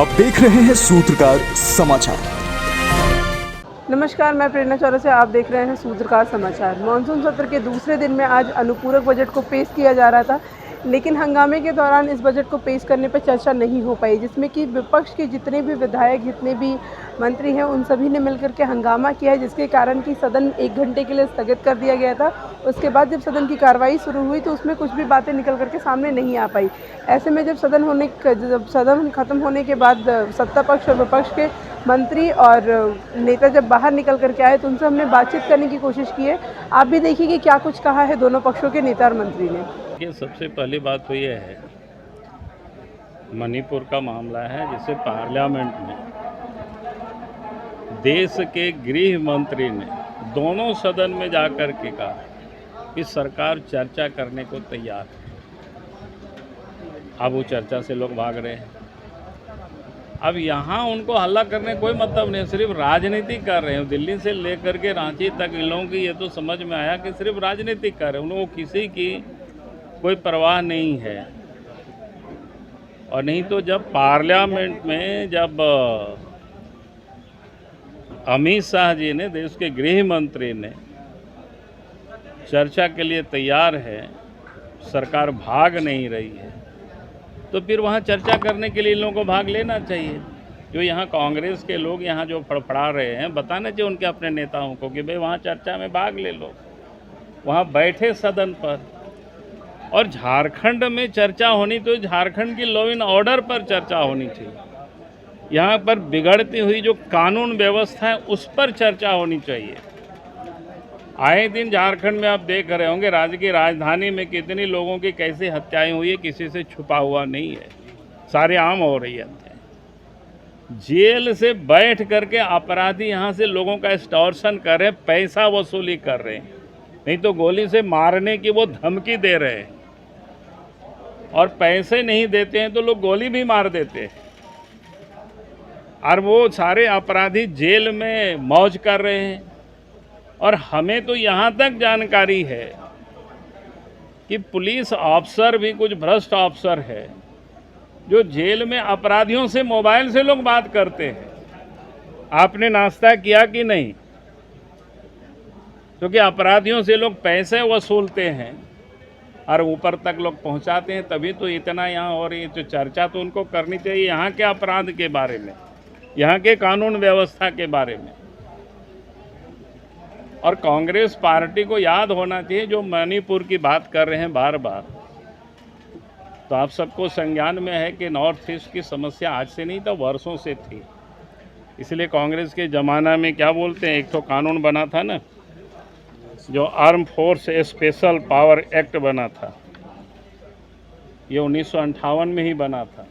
आप देख रहे हैं सूत्रकार समाचार। नमस्कार, मैं प्रेरणा चौरसिया, आप देख रहे हैं सूत्रकार समाचार। मानसून सत्र के दूसरे दिन में आज अनुपूरक बजट को पेश किया जा रहा था, लेकिन हंगामे के दौरान इस बजट को पेश करने पर चर्चा नहीं हो पाई, जिसमें कि विपक्ष के जितने भी विधायक, जितने भी मंत्री हैं, उन सभी ने मिलकर के हंगामा किया है, जिसके कारण कि सदन 1 घंटे के लिए स्थगित कर दिया गया था। उसके बाद जब सदन की कार्रवाई शुरू हुई तो उसमें कुछ भी बातें निकल करके सामने नहीं आ पाई। ऐसे में जब सदन खत्म होने के बाद सत्ता पक्ष और विपक्ष के मंत्री और नेता जब बाहर निकल करके आए तो उनसे हमने बातचीत करने की कोशिश की है। आप भी देखिए कि क्या कुछ कहा है दोनों पक्षों के नेता और मंत्री ने। सबसे पहली बात तो ये है, मणिपुर का मामला है जिसे पार्लियामेंट में देश के गृह मंत्री ने दोनों सदन में जाकर के कहा कि सरकार चर्चा करने को तैयार है। अब वो चर्चा से लोग भाग रहे हैं। अब यहाँ उनको हल्ला करने कोई मतलब नहीं, सिर्फ राजनीति कर रहे हैं। दिल्ली से लेकर के रांची तक इन लोगों की ये तो समझ में आया कि सिर्फ राजनीति कर रहे हैं। उन लोगों को किसी की कोई परवाह नहीं है। और नहीं तो जब पार्लियामेंट में जब अमित शाह जी ने, देश के गृह मंत्री ने, चर्चा के लिए तैयार है, सरकार भाग नहीं रही है, तो फिर वहाँ चर्चा करने के लिए इन लोगों को भाग लेना चाहिए। जो यहाँ कांग्रेस के लोग यहाँ जो फड़फड़ा रहे हैं, बताना चाहिए उनके अपने नेताओं को कि भाई वहाँ चर्चा में भाग ले लो, वहाँ बैठे सदन पर। और झारखंड में चर्चा होनी तो झारखंड की लॉ एंड ऑर्डर पर चर्चा होनी चाहिए। यहाँ पर बिगड़ती हुई जो कानून व्यवस्था है उस पर चर्चा होनी चाहिए। आए दिन झारखंड में आप देख रहे होंगे, राज्य की राजधानी में कितनी लोगों की कैसे हत्याएं हुई है, किसी से छुपा हुआ नहीं है, सारे आम हो रही है हत्याएं। जेल से बैठ करके अपराधी यहाँ से लोगों का एक्सटॉर्शन कर रहे हैं, पैसा वसूली कर रहे हैं, नहीं तो गोली से मारने की वो धमकी दे रहे हैं। और पैसे नहीं देते हैं तो लोग गोली भी मार देते हैं। और वो सारे अपराधी जेल में मौज कर रहे हैं। और हमें तो यहाँ तक जानकारी है कि पुलिस अफसर भी कुछ भ्रष्ट अफसर है जो जेल में अपराधियों से मोबाइल से लोग बात करते हैं, आपने नाश्ता किया कि नहीं, क्योंकि अपराधियों से लोग पैसे वसूलते हैं और ऊपर तक लोग पहुंचाते हैं। तभी तो इतना यहाँ और ये जो चर्चा तो उनको करनी चाहिए यहाँ के अपराध के बारे में, यहाँ के कानून व्यवस्था के बारे में। और कांग्रेस पार्टी को याद होना चाहिए, जो मणिपुर की बात कर रहे हैं बार बार, तो आप सबको संज्ञान में है कि नॉर्थ ईस्ट की समस्या आज से नहीं तो वर्षों से थी। इसलिए कांग्रेस के ज़माना में क्या बोलते हैं, एक तो कानून बना था ना, जो arm force special power act बना था, ये 1958 में ही बना था।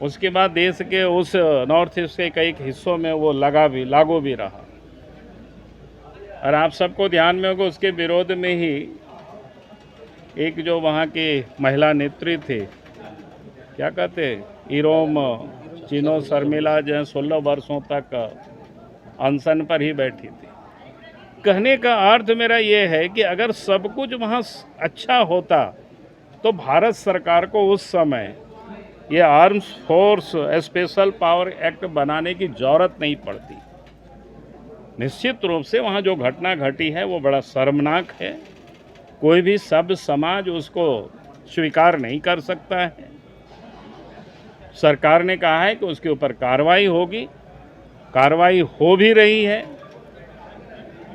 उसके बाद देश के उस नॉर्थ ईस्ट के कई हिस्सों में वो लागू भी रहा। और आप सबको ध्यान में होगा, उसके विरोध में ही एक जो वहाँ के महिला नेत्री थे, क्या कहते, इरोम चिनो शर्मिला, जो 16 वर्षों तक अनशन पर ही बैठी थी। कहने का अर्थ मेरा ये है कि अगर सब कुछ वहाँ अच्छा होता तो भारत सरकार को उस समय ये arms force special power act बनाने की ज़रूरत नहीं पड़ती। निश्चित रूप से वहाँ जो घटना घटी है वो बड़ा शर्मनाक है। कोई भी सभ्य समाज उसको स्वीकार नहीं कर सकता है। सरकार ने कहा है कि उसके ऊपर कार्रवाई होगी, कार्रवाई हो भी रही है।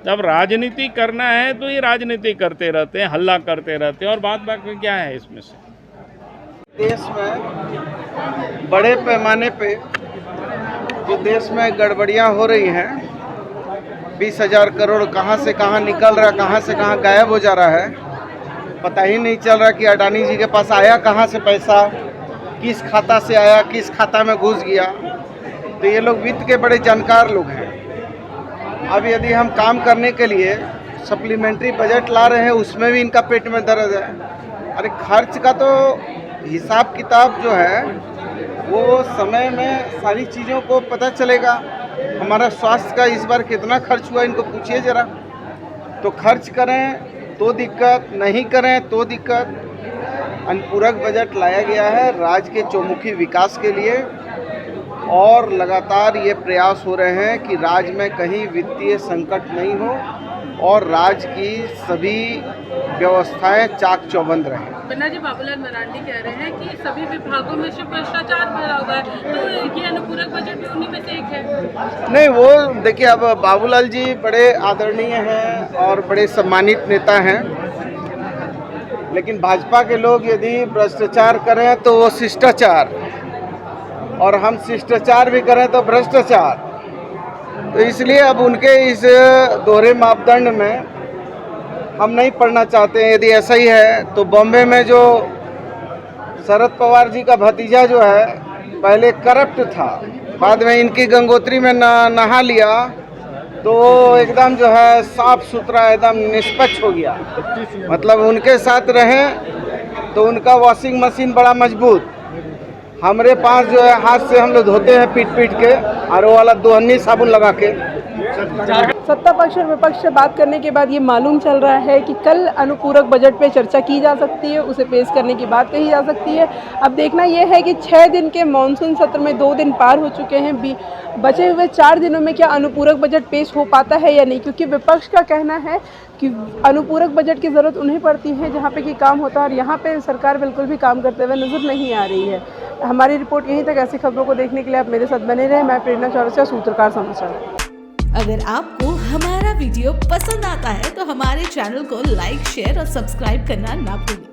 जब राजनीति करना है तो ये राजनीति करते रहते हैं, हल्ला करते रहते हैं, और बात बाकी क्या है इसमें से। देश में बड़े पैमाने पे जो देश में गड़बड़ियां हो रही हैं, 20,000 करोड़ कहां से कहां निकल रहा, कहां से कहां गायब हो जा रहा है, पता ही नहीं चल रहा कि अडानी जी के पास आया कहां से पैसा, किस खाता से आया, किस खाता में घुस गया। तो ये लोग वित्त के बड़े जानकार लोग हैं। अब यदि हम काम करने के लिए सप्लीमेंट्री बजट ला रहे हैं, उसमें भी इनका पेट में दर्द है। अरे खर्च का तो हिसाब किताब जो है वो समय में सारी चीज़ों को पता चलेगा। हमारा स्वास्थ्य का इस बार कितना खर्च हुआ, इनको पूछिए ज़रा। तो खर्च करें तो दिक्कत, नहीं करें तो दिक्कत। अनुपूरक बजट लाया गया है राज्य के चौमुखी विकास के लिए, और लगातार ये प्रयास हो रहे हैं कि राज्य में कहीं वित्तीय संकट नहीं हो और राज्य की सभी व्यवस्थाएं चाक चौबंद रहें। पन्ना जी, बाबूलाल मरांडी कह रहे हैं कि सभी विभागों में सिर्फ भ्रष्टाचार भरा हुआ है, तो ये अनुपूरक बजट भी उन्हीं में से एक है। नहीं, वो देखिए, अब बाबूलाल जी बड़े आदरणीय हैं और बड़े सम्मानित नेता हैं, लेकिन भाजपा के लोग यदि भ्रष्टाचार करें तो वो शिष्टाचार, और हम शिष्टाचार भी करें तो भ्रष्टाचार। तो इसलिए अब उनके इस दोहरे मापदंड में हम नहीं पढ़ना चाहते हैं। यदि ऐसा ही है तो बॉम्बे में जो शरद पवार जी का भतीजा जो है पहले करप्ट था, बाद में इनकी गंगोत्री में नहा लिया तो एकदम जो है साफ सुथरा एकदम निष्पक्ष हो गया। मतलब उनके साथ रहें तो उनका वॉशिंग मशीन बड़ा मजबूत। हमारे पास जो है हाथ से हम लोग धोते हैं पीट पीट के, और वो वाला दोहनी साबुन लगा के। सत्ता पक्ष और विपक्ष से बात करने के बाद ये मालूम चल रहा है कि कल अनुपूरक बजट पे चर्चा की जा सकती है, उसे पेश करने की बात कही जा सकती है। अब देखना यह है कि 6 दिन के मानसून सत्र में 2 दिन पार हो चुके हैं, बचे हुए 4 दिनों में क्या अनुपूरक बजट पेश हो पाता है या नहीं, क्योंकि विपक्ष का कहना है कि अनुपूरक बजट की ज़रूरत उन्हें पड़ती है जहाँ पे कि काम होता है, और यहाँ पे सरकार बिल्कुल भी काम करते हुए नज़र नहीं आ रही है। हमारी रिपोर्ट यहीं तक। ऐसी खबरों को देखने के लिए आप मेरे साथ बने रहें। मैं प्रेरणा चौरसिया, सूत्रकार समाचार। अगर आपको हमारा वीडियो पसंद आता है तो हमारे चैनल को लाइक, शेयर और सब्सक्राइब करना ना भूलें।